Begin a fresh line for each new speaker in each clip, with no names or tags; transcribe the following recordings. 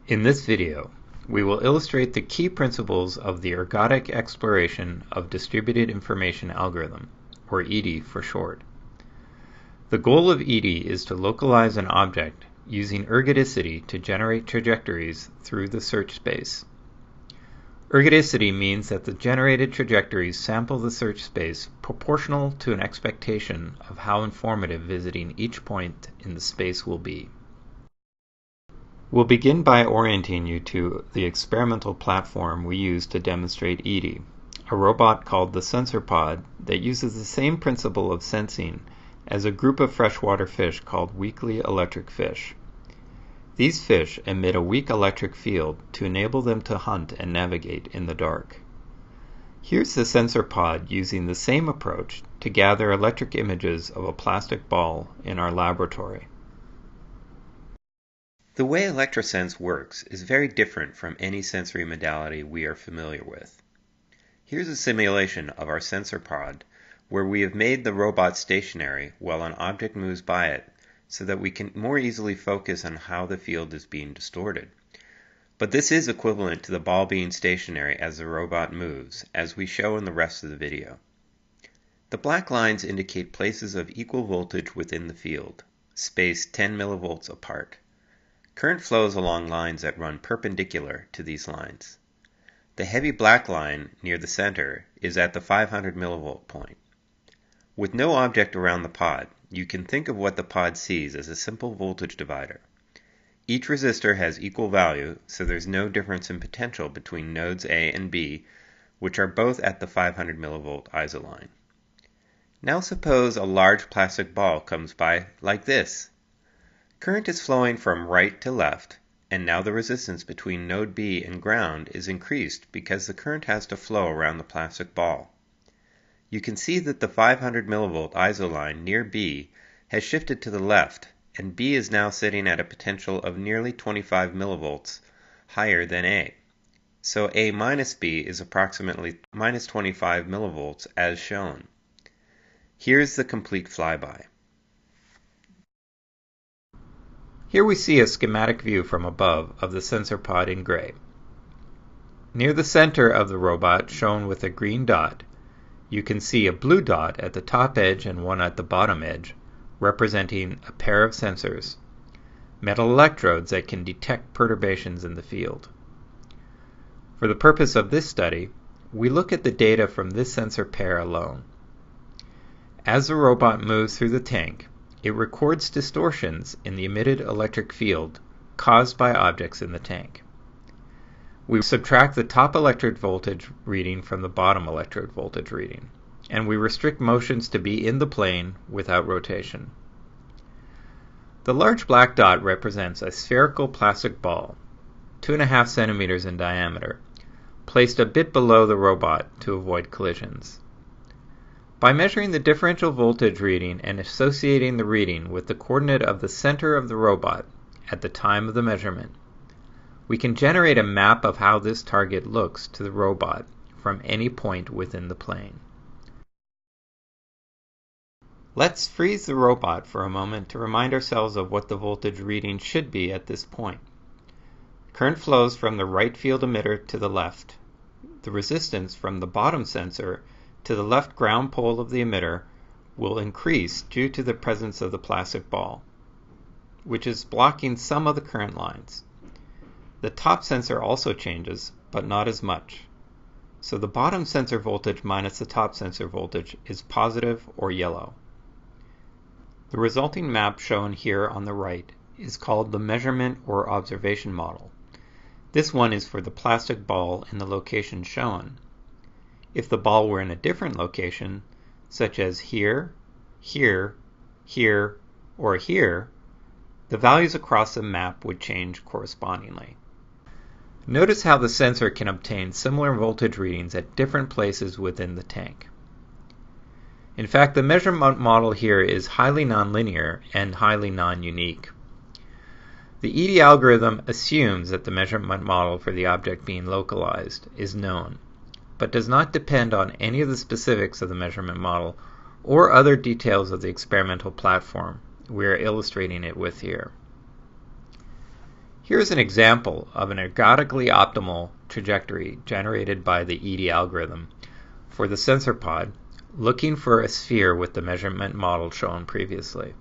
In this video, we will illustrate the key principles of the ergodic exploration of distributed information algorithm, or EDI for short. The goal of EDI is to localize an object using ergodicity to generate trajectories through the search space. Ergodicity means that the generated trajectories sample the search space proportional to an expectation of how informative visiting each point in the space will be. We'll begin by orienting you to the experimental platform we use to demonstrate EDI, a robot called the sensor pod that uses the same principle of sensing as a group of freshwater fish called weakly electric fish. These fish emit a weak electric field to enable them to hunt and navigate in the dark. Here's the sensor pod using the same approach to gather electric images of a plastic ball in our laboratory. The way electrosense works is very different from any sensory modality we are familiar with. Here's a simulation of our sensor pod where we have made the robot stationary while an object moves by it so that we can more easily focus on how the field is being distorted. But this is equivalent to the ball being stationary as the robot moves, as we show in the rest of the video. The black lines indicate places of equal voltage within the field, spaced 10 millivolts apart. Current flows along lines that run perpendicular to these lines. The heavy black line near the center is at the 500 millivolt point. With no object around the pod, you can think of what the pod sees as a simple voltage divider. Each resistor has equal value, so there's no difference in potential between nodes A and B, which are both at the 500 millivolt isoline. Now suppose a large plastic ball comes by like this. Current is flowing from right to left, and now the resistance between node B and ground is increased because the current has to flow around the plastic ball. You can see that the 500 millivolt isoline near B has shifted to the left, and B is now sitting at a potential of nearly 25 millivolts higher than A. So A minus B is approximately minus 25 millivolts as shown. Here's the complete flyby. Here we see a schematic view from above of the sensor pod in gray. Near the center of the robot, shown with a green dot, you can see a blue dot at the top edge and one at the bottom edge, representing a pair of sensors, metal electrodes that can detect perturbations in the field. For the purpose of this study, we look at the data from this sensor pair alone. As the robot moves through the tank, it records distortions in the emitted electric field caused by objects in the tank. We subtract the top electrode voltage reading from the bottom electrode voltage reading, and we restrict motions to be in the plane without rotation. The large black dot represents a spherical plastic ball, 2.5 centimeters in diameter, placed a bit below the robot to avoid collisions. By measuring the differential voltage reading and associating the reading with the coordinate of the center of the robot at the time of the measurement, we can generate a map of how this target looks to the robot from any point within the plane. Let's freeze the robot for a moment to remind ourselves of what the voltage reading should be at this point. Current flows from the right field emitter to the left. The resistance from the bottom sensor to the left ground pole of the emitter will increase due to the presence of the plastic ball, which is blocking some of the current lines. The top sensor also changes, but not as much. So the bottom sensor voltage minus the top sensor voltage is positive or yellow. The resulting map shown here on the right is called the measurement or observation model. This one is for the plastic ball in the location shown. If the ball were in a different location, such as here, here, here, or here, the values across the map would change correspondingly. Notice how the sensor can obtain similar voltage readings at different places within the tank. In fact, the measurement model here is highly nonlinear and highly non-unique. The EDI algorithm assumes that the measurement model for the object being localized is known, but does not depend on any of the specifics of the measurement model or other details of the experimental platform we are illustrating it with here.
Here's an example of an ergodically optimal trajectory generated by the ED algorithm for the sensor pod, looking for a sphere with the measurement model shown previously.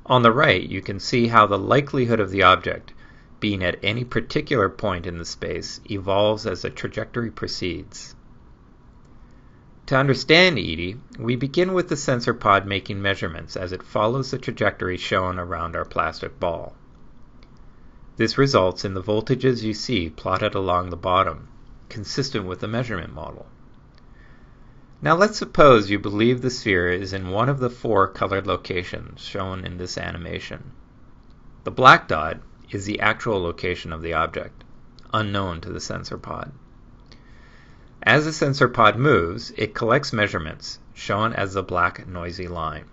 On the right, you can see how the likelihood of the object being at any particular point in the space evolves as the trajectory proceeds. To understand ED, we begin with the sensor pod making measurements as it follows the trajectory shown around our plastic ball. This results in the voltages you see plotted along the bottom, consistent with the measurement model. Now let's suppose you believe the sphere is in one of the 4 colored locations shown in this animation. The black dot is the actual location of the object, unknown to the sensor pod. As the sensor pod moves, it collects measurements, shown as the black noisy line.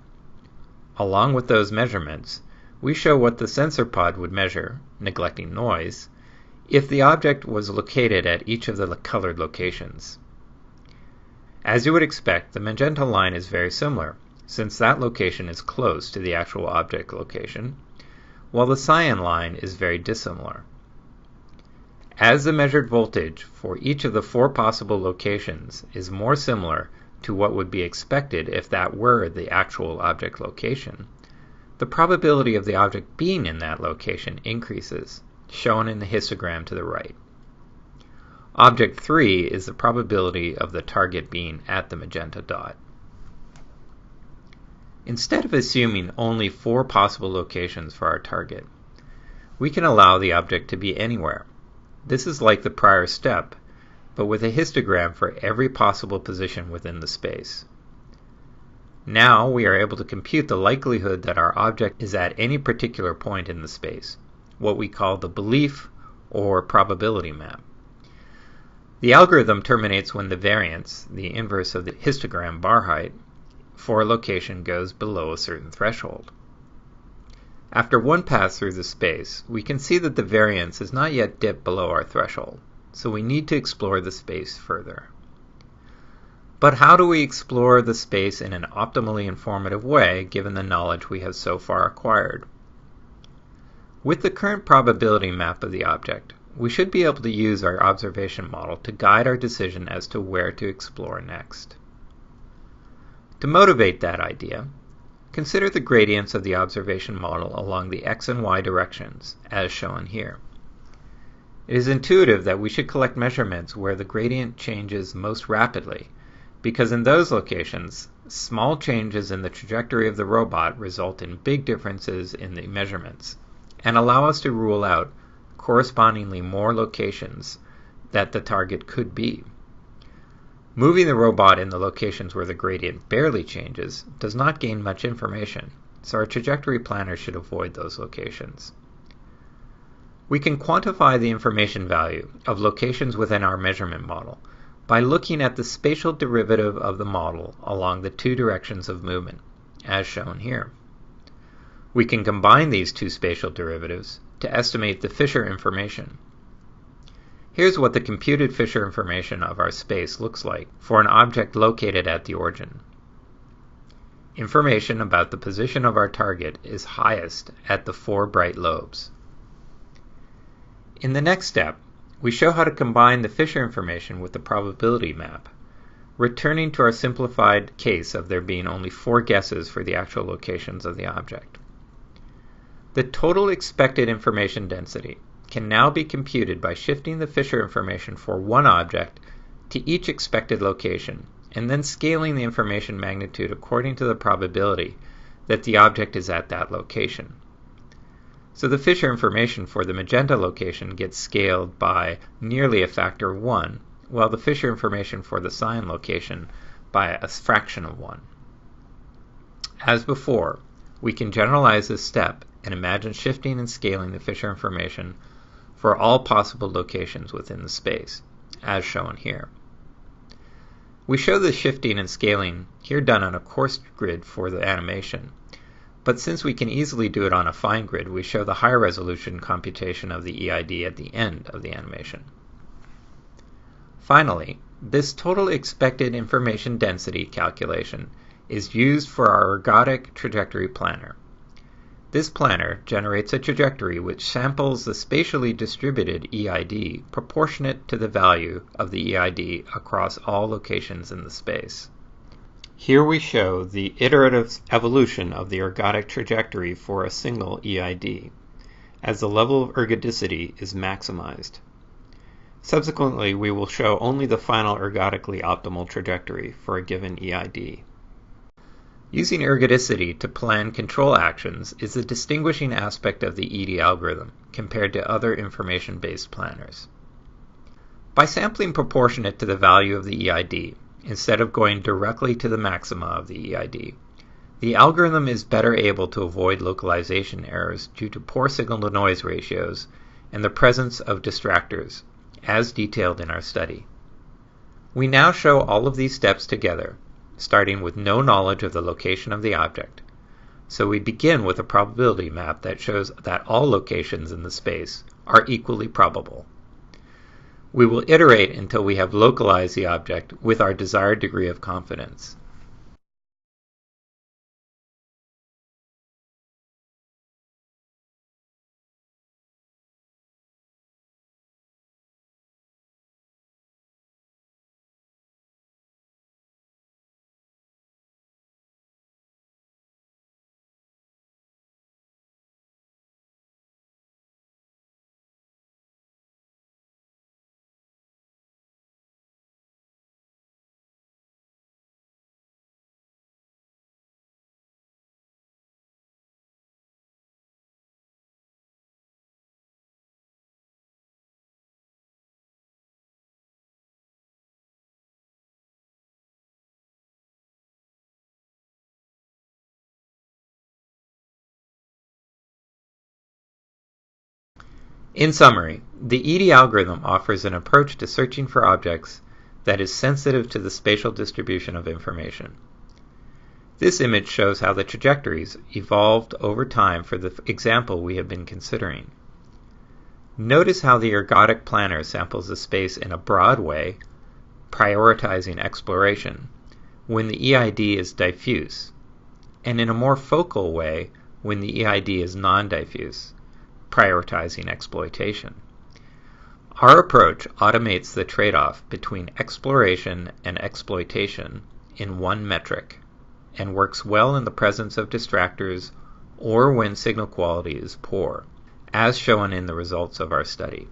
Along with those measurements, we show what the sensor pod would measure, neglecting noise, if the object was located at each of the colored locations. As you would expect, the magenta line is very similar, since that location is close to the actual object location, while the cyan line is very dissimilar. As the measured voltage for each of the 4 possible locations is more similar to what would be expected if that were the actual object location, the probability of the object being in that location increases, shown in the histogram to the right. Object 3 is the probability of the target being at the magenta dot. Instead of assuming only 4 possible locations for our target, we can allow the object to be anywhere. This is like the prior step, but with a histogram for every possible position within the space. Now we are able to compute the likelihood that our object is at any particular point in the space, what we call the belief or probability map. The algorithm terminates when the variance, the inverse of the histogram bar height, for a location goes below a certain threshold. After one pass through the space, we can see that the variance has not yet dipped below our threshold, so we need to explore the space further. But how do we explore the space in an optimally informative way given the knowledge we have so far acquired? With the current probability map of the object, we should be able to use our observation model to guide our decision as to where to explore next. To motivate that idea, consider the gradients of the observation model along the x and y directions, as shown here. It is intuitive that we should collect measurements where the gradient changes most rapidly, because in those locations, small changes in the trajectory of the robot result in big differences in the measurements, and allow us to rule out correspondingly more locations that the target could be. Moving the robot in the locations where the gradient barely changes does not gain much information, so our trajectory planner should avoid those locations. We can quantify the information value of locations within our measurement model by looking at the spatial derivative of the model along the 2 directions of movement, as shown here. We can combine these 2 spatial derivatives to estimate the Fisher information. Here's what the computed Fisher information of our space looks like for an object located at the origin. Information about the position of our target is highest at the 4 bright lobes. In the next step, we show how to combine the Fisher information with the probability map, returning to our simplified case of there being only 4 guesses for the actual locations of the object. The total expected information density can now be computed by shifting the Fisher information for one object to each expected location, and then scaling the information magnitude according to the probability that the object is at that location. So the Fisher information for the magenta location gets scaled by nearly a factor of 1, while the Fisher information for the cyan location by a fraction of 1. As before, we can generalize this step and imagine shifting and scaling the Fisher information for all possible locations within the space, as shown here. We show the shifting and scaling here done on a coarse grid for the animation, but since we can easily do it on a fine grid, we show the higher resolution computation of the EID at the end of the animation. Finally, this total expected information density calculation is used for our ergodic trajectory planner. This planner generates a trajectory which samples the spatially distributed EID proportionate to the value of the EID across all locations in the space. Here we show the iterative evolution of the ergodic trajectory for a single EID, as the level of ergodicity is maximized. Subsequently, we will show only the final ergodically optimal trajectory for a given EID. Using ergodicity to plan control actions is a distinguishing aspect of the ED algorithm compared to other information-based planners. By sampling proportionate to the value of the EID, instead of going directly to the maxima of the EID, the algorithm is better able to avoid localization errors due to poor signal-to-noise ratios and the presence of distractors, as detailed in our study. We now show all of these steps together, starting with no knowledge of the location of the object. So we begin with a probability map that shows that all locations in the space are equally probable. We will iterate until we have localized the object with our desired degree of confidence. In summary, the ED algorithm offers an approach to searching for objects that is sensitive to the spatial distribution of information. This image shows how the trajectories evolved over time for the example we have been considering. Notice how the ergodic planner samples the space in a broad way, prioritizing exploration, when the EID is diffuse, and in a more focal way when the EID is non-diffuse, prioritizing exploitation. Our approach automates the trade-off between exploration and exploitation in one metric, and works well in the presence of distractors or when signal quality is poor, as shown in the results of our study.